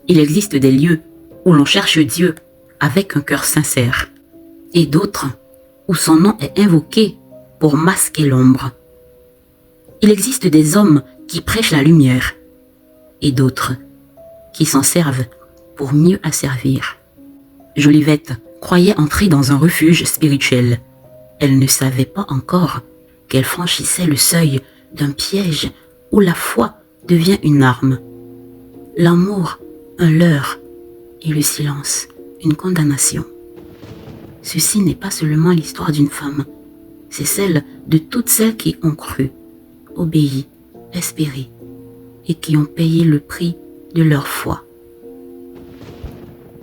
Il existe des lieux où l'on cherche Dieu avec un cœur sincère, et d'autres où son nom est invoqué pour masquer l'ombre. Il existe des hommes qui prêchent la lumière, et d'autres qui s'en servent pour mieux asservir. Jolivette croyait entrer dans un refuge spirituel. Elle ne savait pas encore qu'elle franchissait le seuil d'un piège où la foi devient une arme, l'amour un leurre et le silence une condamnation. Ceci n'est pas seulement l'histoire d'une femme, c'est celle de toutes celles qui ont cru, obéi, espéré et qui ont payé le prix de leur foi.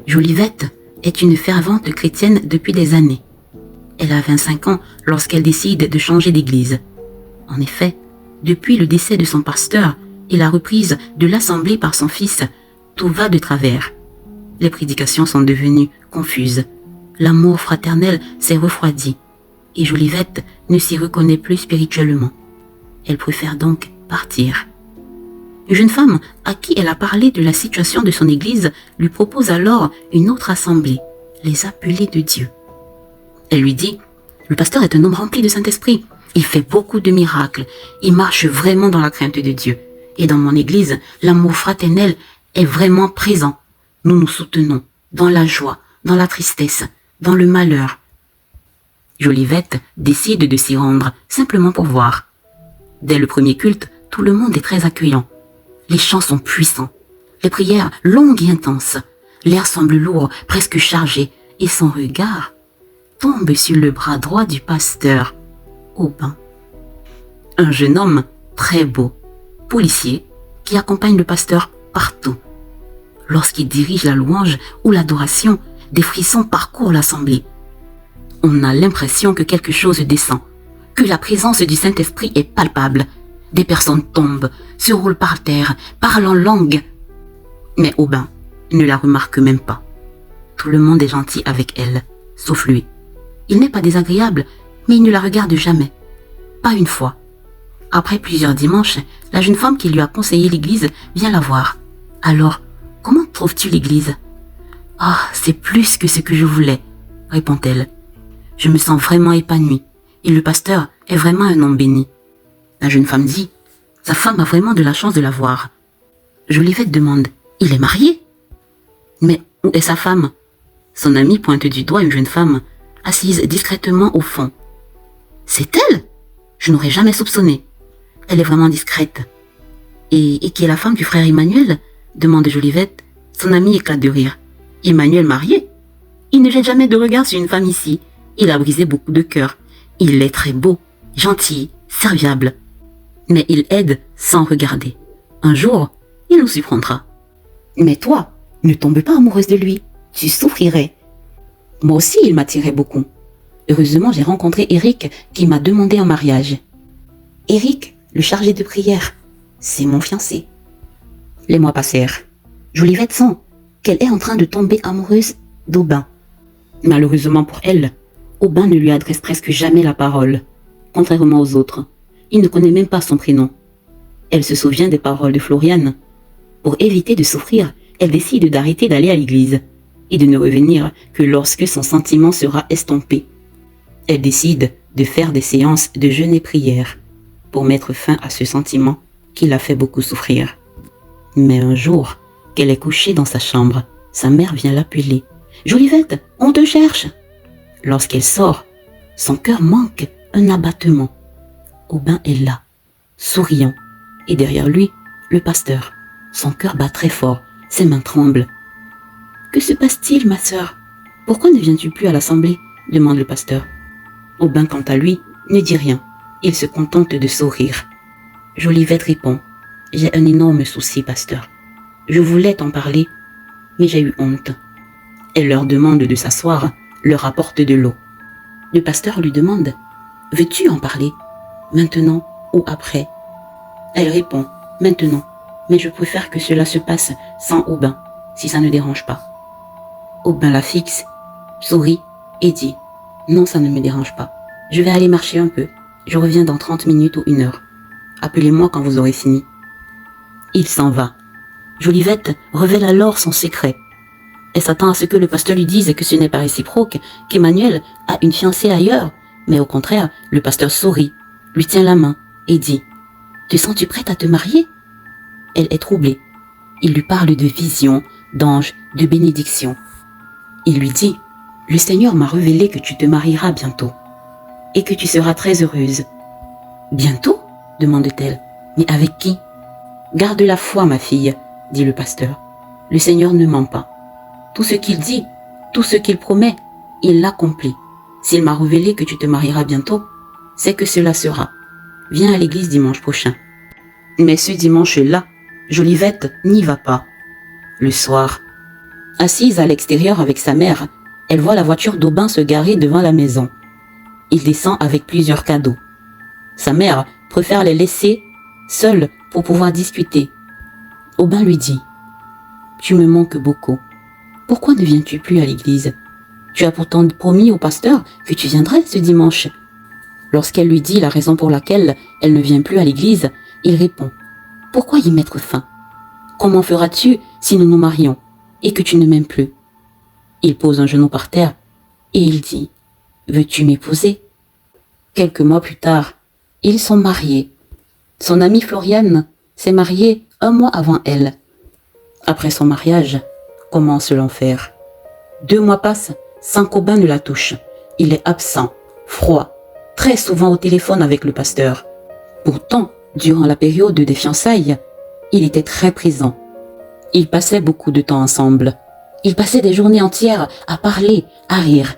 Jolivette est une fervente chrétienne depuis des années. Elle a 25 ans lorsqu'elle décide de changer d'église. En effet, depuis le décès de son pasteur et la reprise de l'assemblée par son fils, tout va de travers. Les prédications sont devenues confuses. L'amour fraternel s'est refroidi et Jolivette ne s'y reconnaît plus spirituellement. Elle préfère donc partir. Une jeune femme à qui elle a parlé de la situation de son église lui propose alors une autre assemblée, les appelés de Dieu. Elle lui dit, « Le pasteur est un homme rempli de Saint-Esprit. Il fait beaucoup de miracles. Il marche vraiment dans la crainte de Dieu. Et dans mon église, l'amour fraternel est vraiment présent. Nous nous soutenons dans la joie, dans la tristesse, dans le malheur. » Jolivette décide de s'y rendre, simplement pour voir. Dès le premier culte, tout le monde est très accueillant. Les chants sont puissants, les prières longues et intenses. L'air semble lourd, presque chargé, et son regard tombe sur le bras droit du pasteur, Aubin. Un jeune homme très beau, policier, qui accompagne le pasteur partout. Lorsqu'il dirige la louange ou l'adoration, des frissons parcourent l'assemblée. On a l'impression que quelque chose descend, que la présence du Saint-Esprit est palpable. Des personnes tombent, se roulent par terre, parlent en langue. Mais Aubin ne la remarque même pas. Tout le monde est gentil avec elle, sauf lui. Il n'est pas désagréable, mais il ne la regarde jamais. Pas une fois. Après plusieurs dimanches, la jeune femme qui lui a conseillé l'église vient la voir. Alors, comment trouves-tu l'église? Ah, c'est plus que ce que je voulais, répond-elle. Je me sens vraiment épanouie, et le pasteur est vraiment un homme béni. La jeune femme dit, sa femme a vraiment de la chance de la voir. Jolivette demande, il est marié? Mais où est sa femme? Son ami pointe du doigt une jeune femme, assise discrètement au fond. C'est elle? Je n'aurais jamais soupçonné. Elle est vraiment discrète. Et qui est la femme du frère Emmanuel? Demande Jolivette. Son ami éclate de rire. Emmanuel marié? Il ne jette jamais de regard sur une femme ici. Il a brisé beaucoup de cœurs. Il est très beau, gentil, serviable. Mais il aide sans regarder. Un jour, il nous surprendra. Mais toi, ne tombe pas amoureuse de lui. Tu souffrirais. Moi aussi, il m'attirait beaucoup. Heureusement, j'ai rencontré Eric qui m'a demandé en mariage. Eric, le chargé de prière, c'est mon fiancé. Les mois passèrent. Jolivette sent qu'elle est en train de tomber amoureuse d'Aubin. Malheureusement pour elle, Aubin ne lui adresse presque jamais la parole, contrairement aux autres. Il ne connaît même pas son prénom. Elle se souvient des paroles de Floriane. Pour éviter de souffrir, elle décide d'arrêter d'aller à l'église et de ne revenir que lorsque son sentiment sera estompé. Elle décide de faire des séances de jeûne et prière pour mettre fin à ce sentiment qui l'a fait beaucoup souffrir. Mais un jour, qu'elle est couchée dans sa chambre, sa mère vient l'appeler. « Jolivette, on te cherche !» Lorsqu'elle sort, son cœur manque un abattement. Aubin est là, souriant, et derrière lui, le pasteur. Son cœur bat très fort, ses mains tremblent. « Que se passe-t-il, ma sœur? Pourquoi ne viens-tu plus à l'assemblée ?» demande le pasteur. Aubin, quant à lui, ne dit rien. Il se contente de sourire. Jolivette répond, « J'ai un énorme souci, pasteur. Je voulais t'en parler, mais j'ai eu honte. » Elle leur demande de s'asseoir, leur apporte de l'eau. Le pasteur lui demande, « Veux-tu en parler? Maintenant ou après ?» Elle répond, « Maintenant, mais je préfère que cela se passe sans Aubin, si ça ne dérange pas. » Aubin la fixe, sourit et dit, « Non, ça ne me dérange pas. Je vais aller marcher un peu. Je reviens dans 30 minutes ou 1 heure. Appelez-moi quand vous aurez fini. » Il s'en va. Jolivette révèle alors son secret. Elle s'attend à ce que le pasteur lui dise que ce n'est pas réciproque, qu'Emmanuel a une fiancée ailleurs, mais au contraire, le pasteur sourit, lui tient la main et dit « Te sens-tu prête à te marier ?» Elle est troublée. Il lui parle de visions, d'anges, de bénédictions. Il lui dit « Le Seigneur m'a révélé que tu te marieras bientôt et que tu seras très heureuse. » « Bientôt ?» demande-t-elle. « Mais avec qui ?»« Garde la foi, ma fille, » dit le pasteur. « Le Seigneur ne ment pas. Tout ce qu'il dit, tout ce qu'il promet, il l'accomplit. S'il m'a révélé que tu te marieras bientôt, c'est que cela sera. Viens à l'église dimanche prochain. » Mais ce dimanche-là, Jolivette n'y va pas. Le soir, assise à l'extérieur avec sa mère, elle voit la voiture d'Aubin se garer devant la maison. Il descend avec plusieurs cadeaux. Sa mère préfère les laisser seuls pour pouvoir discuter. Aubin lui dit « Tu me manques beaucoup. Pourquoi ne viens-tu plus à l'église? Tu as pourtant promis au pasteur que tu viendrais ce dimanche. » Lorsqu'elle lui dit la raison pour laquelle elle ne vient plus à l'église, il répond « Pourquoi y mettre fin? Comment feras-tu si nous nous marions et que tu ne m'aimes plus ?» Il pose un genou par terre et il dit « Veux-tu m'épouser ?» Quelques mois plus tard, ils sont mariés. Son amie Floriane s'est mariée 1 mois avant elle. Après son mariage, commence l'enfer. 2 mois passent sans qu'Aubin ne la touche. Il est absent, froid, très souvent au téléphone avec le pasteur. Pourtant, durant la période des fiançailles, il était très présent. Ils passaient beaucoup de temps ensemble. Ils passaient des journées entières à parler, à rire.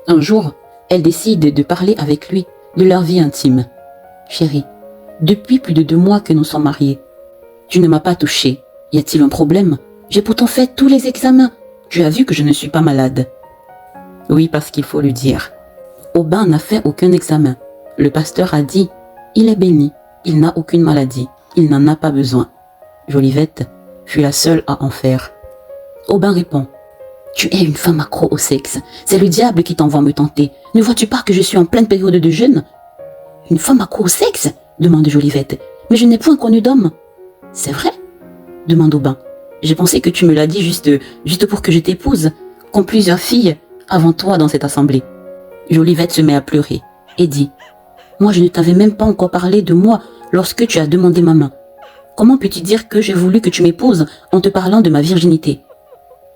Un jour, elle décide de parler avec lui de leur vie intime. « Chérie, depuis plus de 2 mois que nous sommes mariés. Tu ne m'as pas touché. Y a-t-il un problème? J'ai pourtant fait tous les examens. Tu as vu que je ne suis pas malade. » Oui, parce qu'il faut le dire. Aubin n'a fait aucun examen. Le pasteur a dit « Il est béni. Il n'a aucune maladie. Il n'en a pas besoin. » Jolivette fut la seule à en faire. Aubin répond « Tu es une femme accro au sexe. C'est le diable qui t'envoie me tenter. Ne vois-tu pas que je suis en pleine période de jeûne? » « Une femme accro au sexe ?» demande Jolivette. « Mais je n'ai point connu d'homme. »« C'est vrai ?» demande Aubin. « J'ai pensé que tu me l'as dit juste pour que je t'épouse, comme plusieurs filles avant toi dans cette assemblée. » Jolivette se met à pleurer et dit « Moi, je ne t'avais même pas encore parlé de moi lorsque tu as demandé ma main. Comment peux-tu dire que j'ai voulu que tu m'épouses en te parlant de ma virginité ?»«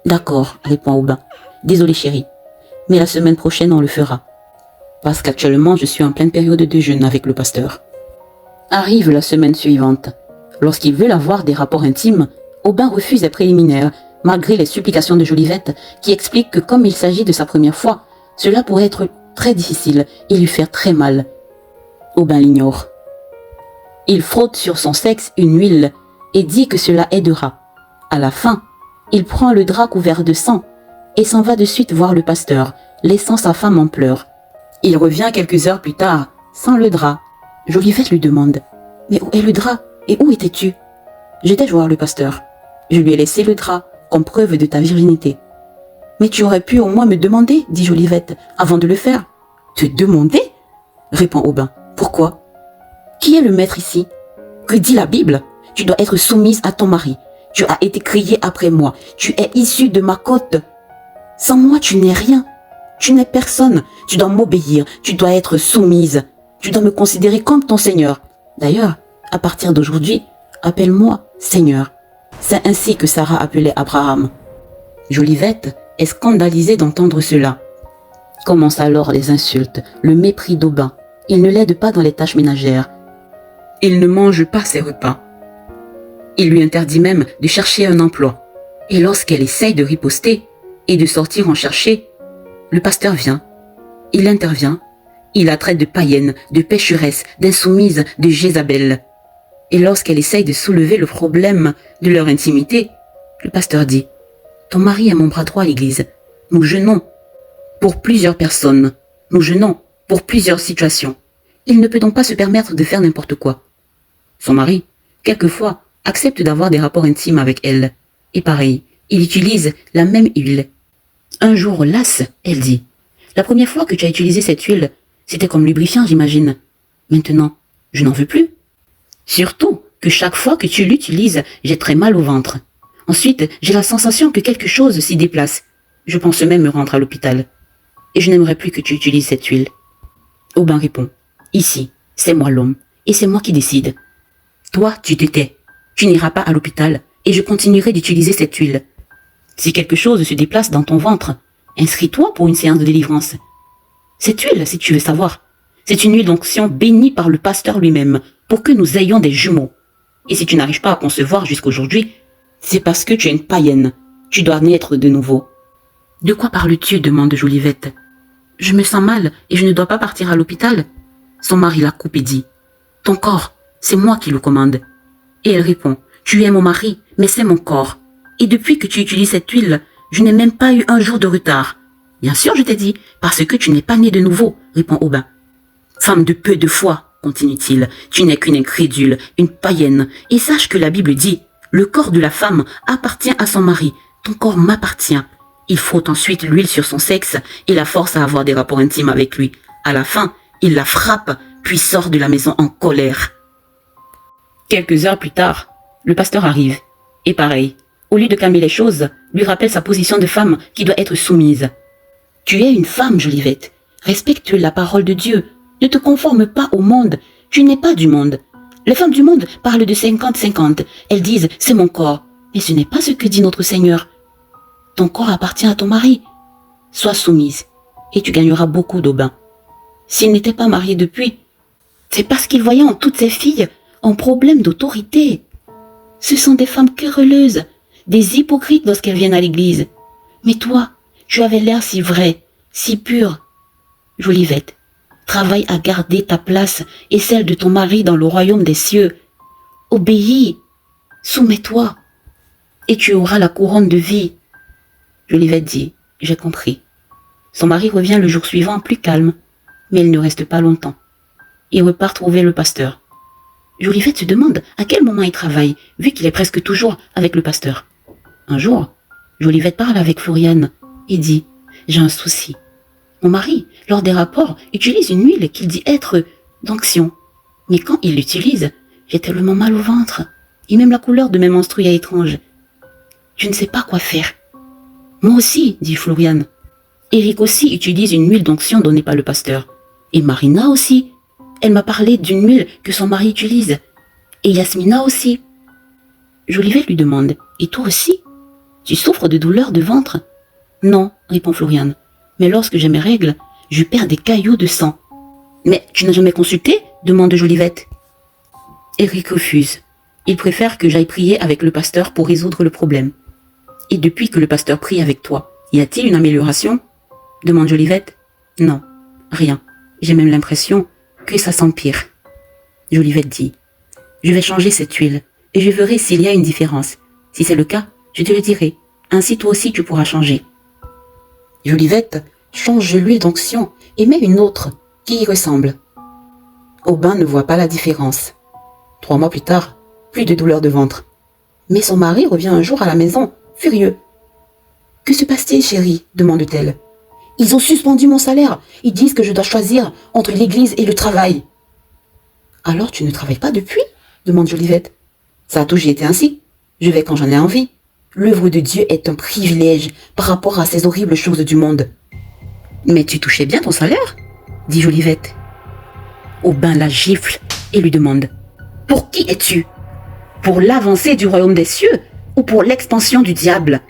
D'accord, répond Aubin. Désolé chérie, mais la semaine prochaine on le fera. Parce qu'actuellement je suis en pleine période de jeûne avec le pasteur. » Arrive la semaine suivante. Lorsqu'il veut avoir des rapports intimes, Aubin refuse les préliminaires, malgré les supplications de Jolivette, qui explique que comme il s'agit de sa première fois, cela pourrait être très difficile et lui faire très mal. Aubin l'ignore. Il frotte sur son sexe une huile et dit que cela aidera. À la fin, il prend le drap couvert de sang et s'en va de suite voir le pasteur, laissant sa femme en pleurs. Il revient quelques heures plus tard, sans le drap. Jolivette lui demande « Mais où est le drap et où étais-tu » ?« J'étais voir le pasteur. Je lui ai laissé le drap, comme preuve de ta virginité. »« Mais tu aurais pu au moins me demander, dit Jolivette, avant de le faire. »« Te demander ?» répond Aubin. « Pourquoi ? Qui est le maître ici ? Que dit la Bible ? Tu dois être soumise à ton mari. Tu as été crié après moi. Tu es issue de ma côte. Sans moi, tu n'es rien. Tu n'es personne. Tu dois m'obéir. Tu dois être soumise. Tu dois me considérer comme ton Seigneur. D'ailleurs, à partir d'aujourd'hui, appelle-moi Seigneur. » C'est ainsi que Sarah appelait Abraham. Jolivette est scandalisée d'entendre cela. Commencent alors les insultes, le mépris d'Aubin. Il ne l'aide pas dans les tâches ménagères. Il ne mange pas ses repas. Il lui interdit même de chercher un emploi. Et lorsqu'elle essaye de riposter et de sortir en chercher, le pasteur vient. Il intervient. Il la traite de païenne, de pécheresse, d'insoumise, de Jézabel. Et lorsqu'elle essaye de soulever le problème de leur intimité, le pasteur dit « Ton mari est mon bras droit à l'église. Nous jeûnons pour plusieurs personnes. Nous jeûnons pour plusieurs situations. Il ne peut donc pas se permettre de faire n'importe quoi. » Son mari, quelquefois, accepte d'avoir des rapports intimes avec elle. Et pareil, il utilise la même huile. Un jour, lasse, elle dit « La première fois que tu as utilisé cette huile, c'était comme lubrifiant, j'imagine. Maintenant, je n'en veux plus. Surtout que que chaque fois que tu l'utilises, j'ai très mal au ventre. Ensuite, j'ai la sensation que quelque chose s'y déplace. Je pense même me rendre à l'hôpital. Et je n'aimerais plus que tu utilises cette huile. » Aubin répond. « Ici, c'est moi l'homme, et c'est moi qui décide. Toi, tu te tais. Tu n'iras pas à l'hôpital, et je continuerai d'utiliser cette huile. Si quelque chose se déplace dans ton ventre, inscris-toi pour une séance de délivrance. Cette huile, si tu veux savoir, c'est une huile d'onction bénie par le pasteur lui-même, pour que nous ayons des jumeaux. Et si tu n'arrives pas à concevoir jusqu'aujourd'hui, c'est parce que tu es une païenne. Tu dois naître de nouveau. »« De quoi parles-tu » demande Jolivette. « Je me sens mal et je ne dois pas partir à l'hôpital. » Son mari la coupe et dit. « Ton corps, c'est moi qui le commande. » Et elle répond. « Tu es mon mari, mais c'est mon corps. Et depuis que tu utilises cette huile, je n'ai même pas eu un jour de retard. »« Bien sûr, je t'ai dit, parce que tu n'es pas né de nouveau, » répond Aubin. « Femme de peu de foi, continue-t-il, tu n'es qu'une incrédule, une païenne, et sache que la Bible dit, le corps de la femme appartient à son mari, ton corps m'appartient. Il frotte ensuite l'huile sur son sexe et la force à avoir des rapports intimes avec lui. À la fin, il la frappe, puis sort de la maison en colère. » Quelques heures plus tard, le pasteur arrive, et pareil, au lieu de calmer les choses, lui rappelle sa position de femme qui doit être soumise. « Tu es une femme, Jolivette, respecte la parole de Dieu. Ne te conforme pas au monde, tu n'es pas du monde. Les femmes du monde parlent de 50-50, elles disent « c'est mon corps », mais ce n'est pas ce que dit notre Seigneur. Ton corps appartient à ton mari. Sois soumise, et tu gagneras beaucoup d'Aubin. S'il n'était pas marié depuis, c'est parce qu'il voyait en toutes ses filles un problème d'autorité. Ce sont des femmes querelleuses, des hypocrites lorsqu'elles viennent à l'église. Mais toi, tu avais l'air si vrai, si pur. Jolivette, travaille à garder ta place et celle de ton mari dans le royaume des cieux. Obéis, soumets-toi, et tu auras la couronne de vie. Jolivette dit, j'ai compris. Son mari revient le jour suivant plus calme, mais il ne reste pas longtemps. Il repart trouver le pasteur. Jolivette se demande à quel moment il travaille, vu qu'il est presque toujours avec le pasteur. Un jour, Jolivette parle avec Floriane et dit, j'ai un souci. Mon mari, lors des rapports, utilise une huile qu'il dit être d'onction. Mais quand il l'utilise, j'ai tellement mal au ventre, et même la couleur de mes menstrues est étrange. Je ne sais pas quoi faire. Moi aussi, dit Floriane. Eric aussi utilise une huile d'onction donnée par le pasteur. Et Marina aussi. Elle m'a parlé d'une huile que son mari utilise. Et Yasmina aussi. Jolivette lui demande, et toi aussi? Tu souffres de douleurs de ventre? Non, répond Floriane. Mais lorsque j'ai mes règles, je perds des caillots de sang. Mais tu n'as jamais consulté? Demande Jolivette. Eric refuse. Il préfère que j'aille prier avec le pasteur pour résoudre le problème. Et depuis que le pasteur prie avec toi, y a-t-il une amélioration? Demande Jolivette. Non, rien. J'ai même l'impression que ça s'empire. Jolivette dit. Je vais changer cette huile et je verrai s'il y a une différence. Si c'est le cas, je te le dirai. Ainsi toi aussi tu pourras changer. Jolivette change l'huile d'onction et met une autre qui y ressemble. Aubin ne voit pas la différence. 3 mois plus tard, plus de douleur de ventre. Mais son mari revient un jour à la maison, furieux. « Que se passe-t-il, chérie ?» demande-t-elle. « Ils ont suspendu mon salaire. Ils disent que je dois choisir entre l'église et le travail. »« Alors tu ne travailles pas depuis ?» demande Jolivette. « Ça a toujours été ainsi. Je vais quand j'en ai envie. L'œuvre de Dieu est un privilège par rapport à ces horribles choses du monde. »« Mais tu touchais bien ton salaire ?» dit Jolivette. Aubin la gifle et lui demande « Pour qui es-tu? Pour l'avancée du royaume des cieux ou pour l'expansion du diable ?»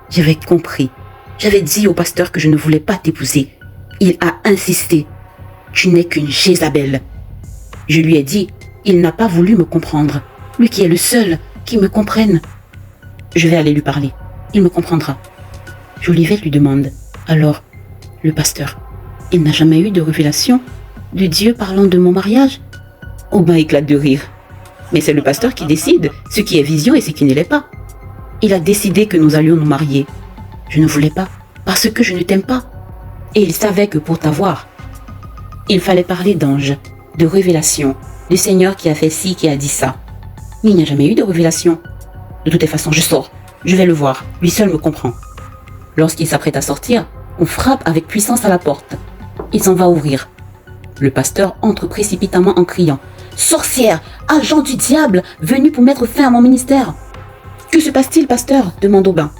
J'avais compris. J'avais dit au pasteur que je ne voulais pas t'épouser. Il a insisté. Tu n'es qu'une Jézabel. Je lui ai dit, il n'a pas voulu me comprendre. Lui qui est le seul qui me comprenne. Je vais aller lui parler. Il me comprendra. Jolivette lui demande, alors, le pasteur, il n'a jamais eu de révélation de Dieu parlant de mon mariage? Aubin éclate de rire. Mais c'est le pasteur qui décide ce qui est vision et ce qui ne l'est pas. Il a décidé que nous allions nous marier. Je ne voulais pas, parce que je ne t'aime pas. Et il savait que pour t'avoir, il fallait parler d'ange, de révélation, du Seigneur qui a fait ci, qui a dit ça. Mais il n'y a jamais eu de révélation. De toutes les façons, je sors. Je vais le voir. Lui seul me comprend. Lorsqu'il s'apprête à sortir, on frappe avec puissance à la porte. Il s'en va ouvrir. Le pasteur entre précipitamment en criant. Sorcière, agent du diable, venu pour mettre fin à mon ministère. Que se passe-t-il, pasteur? Demande Aubin.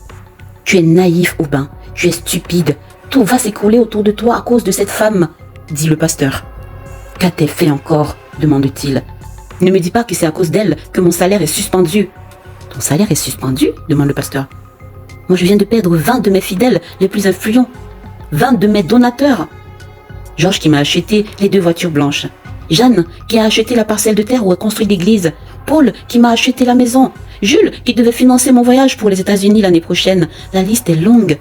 Tu es naïf, Aubin. Tu es stupide. Tout va s'écrouler autour de toi à cause de cette femme, dit le pasteur. Qu'a-t-elle fait encore? Demande-t-il. Ne me dis pas que c'est à cause d'elle que mon salaire est suspendu. Ton salaire est suspendu? Demande le pasteur. Moi, je viens de perdre 20 de mes fidèles les plus influents. 20 de mes donateurs. Georges qui m'a acheté les 2 voitures blanches. Jeanne qui a acheté la parcelle de terre où est construite l'église. Paul qui m'a acheté la maison. Jules qui devait financer mon voyage pour les États-Unis l'année prochaine. La liste est longue.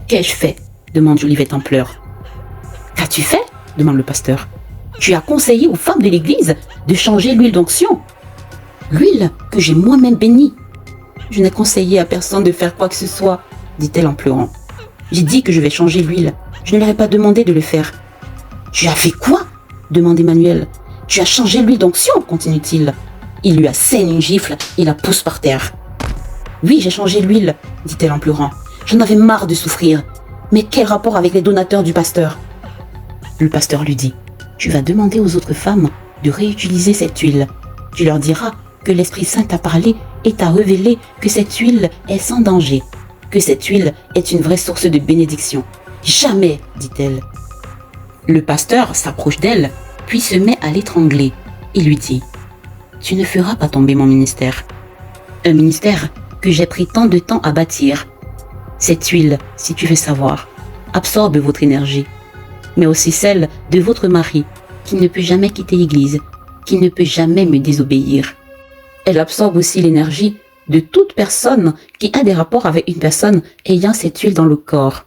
Qu'ai-je fait? Demande Jolivette en pleurs. Qu'as-tu fait? Demande le pasteur. Tu as conseillé aux femmes de l'église de changer l'huile d'onction. L'huile que j'ai moi-même bénie. Je n'ai conseillé à personne de faire quoi que ce soit, dit-elle en pleurant. J'ai dit que je vais changer l'huile. Je ne leur ai pas demandé de le faire. Tu as fait quoi? Demande Emmanuel. Tu as changé l'huile d'onction, continue-t-il. Il lui assène une gifle et la pousse par terre. Oui, j'ai changé l'huile, dit-elle en pleurant. J'en avais marre de souffrir. Mais quel rapport avec les donateurs du pasteur? Le pasteur lui dit, tu vas demander aux autres femmes de réutiliser cette huile. Tu leur diras que l'Esprit Saint t'a parlé et t'a révélé que cette huile est sans danger, que cette huile est une vraie source de bénédiction. Jamais, dit-elle. Le pasteur s'approche d'elle, puis se met à l'étrangler et lui dit, tu ne feras pas tomber mon ministère. Un ministère que j'ai pris tant de temps à bâtir. Cette huile, si tu veux savoir, absorbe votre énergie, mais aussi celle de votre mari, qui ne peut jamais quitter l'église, qui ne peut jamais me désobéir. Elle absorbe aussi l'énergie de toute personne qui a des rapports avec une personne ayant cette huile dans le corps.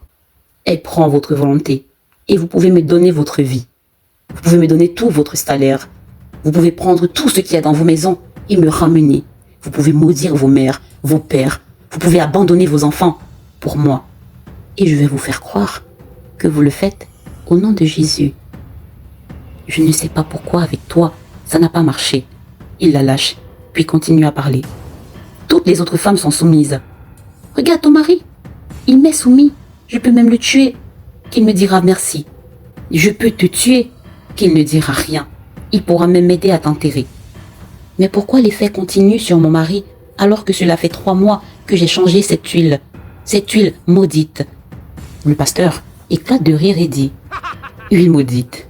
Elle prend votre volonté et vous pouvez me donner votre vie. Vous pouvez me donner tout votre salaire. Vous pouvez prendre tout ce qu'il y a dans vos maisons et me ramener. Vous pouvez maudire vos mères, vos pères. Vous pouvez abandonner vos enfants pour moi. Et je vais vous faire croire que vous le faites au nom de Jésus. Je ne sais pas pourquoi avec toi, ça n'a pas marché. Il la lâche, puis continue à parler. Toutes les autres femmes sont soumises. Regarde ton mari, il m'est soumis. Je peux même le tuer, qu'il me dira merci. Je peux te tuer, qu'il ne dira rien. Il pourra même m'aider à t'enterrer. Mais pourquoi les faits continuent sur mon mari alors que cela fait 3 mois que j'ai changé cette huile maudite? Le pasteur éclate de rire et dit, huile maudite,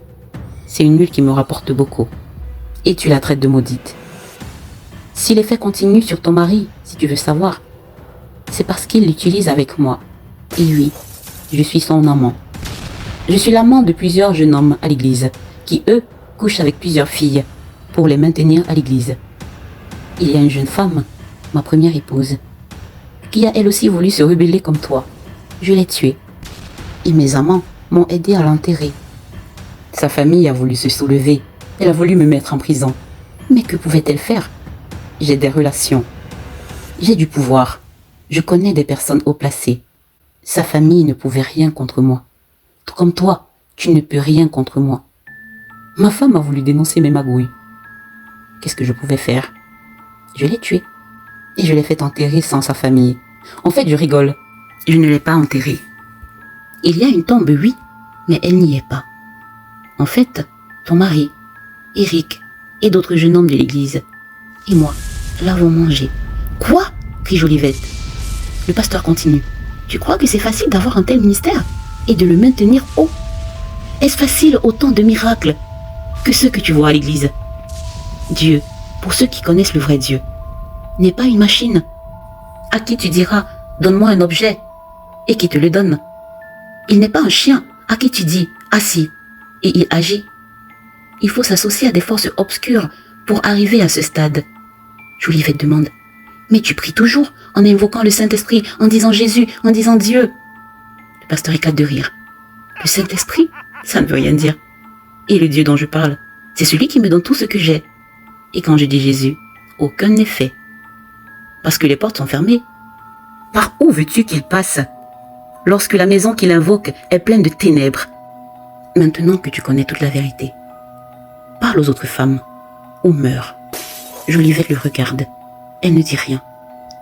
c'est une huile qui me rapporte beaucoup. Et tu la traites de maudite. Si les faits continuent sur ton mari, si tu veux savoir, c'est parce qu'il l'utilise avec moi. Et oui, je suis son amant. Je suis l'amant de plusieurs jeunes hommes à l'église, qui eux couchent avec plusieurs filles pour les maintenir à l'église. Il y a une jeune femme, ma première épouse, qui a elle aussi voulu se rebeller comme toi. Je l'ai tuée. Et mes amants m'ont aidé à l'enterrer. Sa famille a voulu se soulever. Elle a voulu me mettre en prison. Mais que pouvait-elle faire? J'ai des relations. J'ai du pouvoir. Je connais des personnes haut placées. Sa famille ne pouvait rien contre moi. Tout comme toi, tu ne peux rien contre moi. Ma femme a voulu dénoncer mes magouilles. Qu'est-ce que je pouvais faire? Je l'ai tué. Et je l'ai fait enterrer sans sa famille. En fait, je rigole. Je ne l'ai pas enterré. Il y a une tombe, oui, mais elle n'y est pas. En fait, ton mari, Eric et d'autres jeunes hommes de l'église, et moi, l'avons mangé. Quoi? Crie Jolivette. Le pasteur continue. Tu crois que c'est facile d'avoir un tel ministère et de le maintenir haut? Est-ce facile autant de miracles que ceux que tu vois à l'église? Dieu, pour ceux qui connaissent le vrai Dieu, n'est pas une machine à qui tu diras « donne-moi un objet » et qui te le donne. Il n'est pas un chien à qui tu dis « assis » et il agit. Il faut s'associer à des forces obscures pour arriver à ce stade. Jolivette demande « Mais tu pries toujours en invoquant le Saint-Esprit, en disant Jésus, en disant Dieu ?» Le pasteur éclate de rire. « Le Saint-Esprit, ça ne veut rien dire. Et le Dieu dont je parle, c'est celui qui me donne tout ce que j'ai. Et quand je dis Jésus, aucun n'est fait. Parce que les portes sont fermées. Par où veux-tu qu'il passe lorsque la maison qu'il invoque est pleine de ténèbres? Maintenant que tu connais toute la vérité, parle aux autres femmes ou meurs. » Jolivette le regarde. Elle ne dit rien.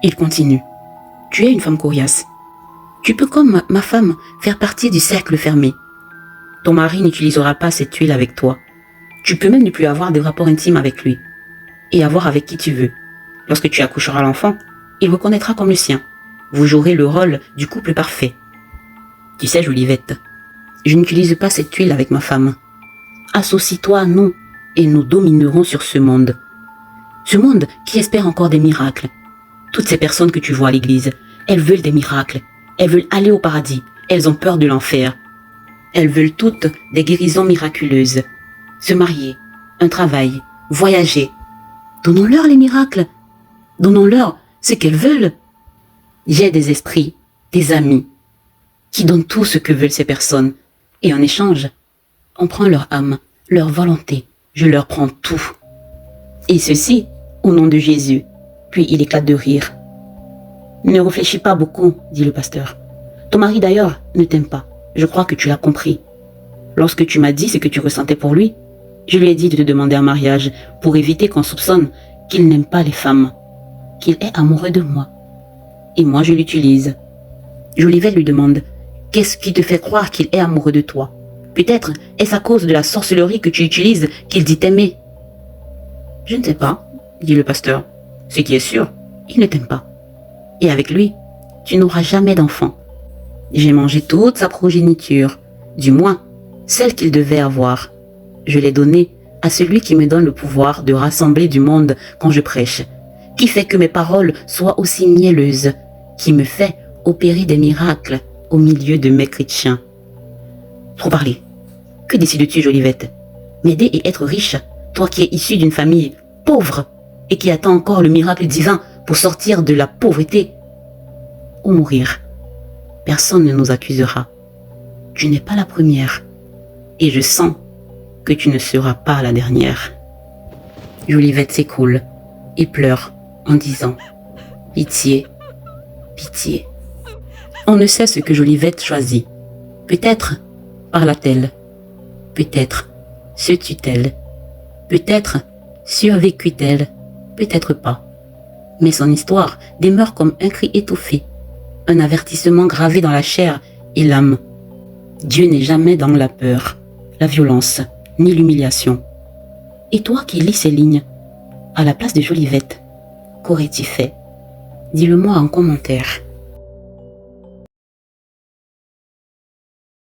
Il continue. « Tu es une femme coriace. Tu peux, comme ma femme, faire partie du cercle fermé. Ton mari n'utilisera pas cette huile avec toi. Tu peux même ne plus avoir de rapport intime avec lui et avoir avec qui tu veux. Lorsque tu accoucheras l'enfant, il reconnaîtra comme le sien. Vous jouerez le rôle du couple parfait. Tu sais, Jolivette, je n'utilise pas cette huile avec ma femme. Associe-toi à nous et nous dominerons sur ce monde. Ce monde qui espère encore des miracles. Toutes ces personnes que tu vois à l'église, elles veulent des miracles. Elles veulent aller au paradis. Elles ont peur de l'enfer. Elles veulent toutes des guérisons miraculeuses. Se marier, un travail, voyager. Donnons-leur les miracles. Donnons-leur ce qu'elles veulent. J'ai des esprits, des amis, qui donnent tout ce que veulent ces personnes. Et en échange, on prend leur âme, leur volonté. Je leur prends tout. Et ceci, au nom de Jésus. Puis il éclate de rire. Ne réfléchis pas beaucoup, dit le pasteur. Ton mari d'ailleurs ne t'aime pas. Je crois que tu l'as compris. Lorsque tu m'as dit ce que tu ressentais pour lui, je lui ai dit de te demander en mariage pour éviter qu'on soupçonne qu'il n'aime pas les femmes, qu'il est amoureux de moi. Et moi je l'utilise. Jolivette lui demande, qu'est-ce qui te fait croire qu'il est amoureux de toi? Peut-être est-ce à cause de la sorcellerie que tu utilises qu'il dit t'aimer. Je ne sais pas, dit le pasteur. Ce qui est sûr, il ne t'aime pas. Et avec lui, tu n'auras jamais d'enfant. J'ai mangé toute sa progéniture, du moins celle qu'il devait avoir. Je l'ai donnée à celui qui me donne le pouvoir de rassembler du monde quand je prêche, qui fait que mes paroles soient aussi mielleuses, qui me fait opérer des miracles au milieu de mes chrétiens. Trop parlé. Que décides-tu, Jolivette? M'aider et être riche, toi qui es issu d'une famille pauvre et qui attend encore le miracle divin pour sortir de la pauvreté, ou mourir? Personne ne nous accusera. Tu n'es pas la première. Et je sens que tu ne seras pas la dernière. Jolivette s'écroule et pleure en disant « Pitié, pitié ». On ne sait ce que Jolivette choisit. Peut-être parla-t-elle. Peut-être se tut-elle. Peut-être survécut-elle. Peut-être pas. Mais son histoire demeure comme un cri étouffé, un avertissement gravé dans la chair et l'âme. Dieu n'est jamais dans la peur, la violence, ni l'humiliation. Et toi qui lis ces lignes, à la place de Jolivette, qu'aurais-tu fait? Dis-le moi en commentaire.